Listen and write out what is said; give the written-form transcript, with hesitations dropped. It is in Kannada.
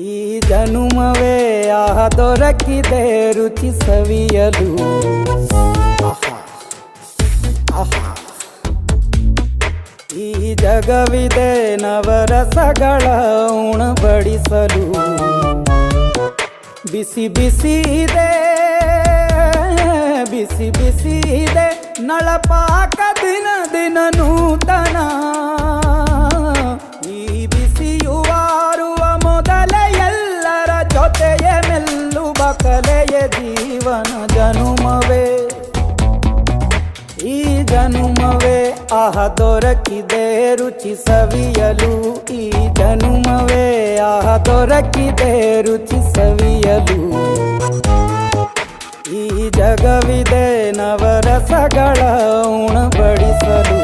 ಈ ಜನುಮವೇ ದೊರಕಿದೆ ರುಚಿ ಸವಿಯಲು. ಈ ಜಗವಿದೆ ನವರಸಗಳ ಉಣಬಡಿಸಲು. ಬಿಸಿ ಬಿಸಿ ಇದೆ, ಬಿಸಿ ಬಿಸಿ ಇದೆ ನಳಪಾಕ ದಿನ ದಿನ ನೂತನ. ಈ ಬಿಸಿಯುವಾರುವ ಮೊದಲೇ ಎಲ್ಲರ ಜೊತೆಯೇ ಮೆಲ್ಲುವ ಕಲೆಯ ಜೀವನ ಜನುಮವೇ. ಈ ಜನುಮವೇ ದೊರಕಿದೆ ರುಚಿ ಸವಿಯಲು. ಈ ಜನುಮವೇ ದೊರಕಿದೆ ರುಚಿ ಸವಿಯಲು. ಈ ಜಗವಿದೆ ನವರಸಗಳ ಉಣಬಡಿಸಲು.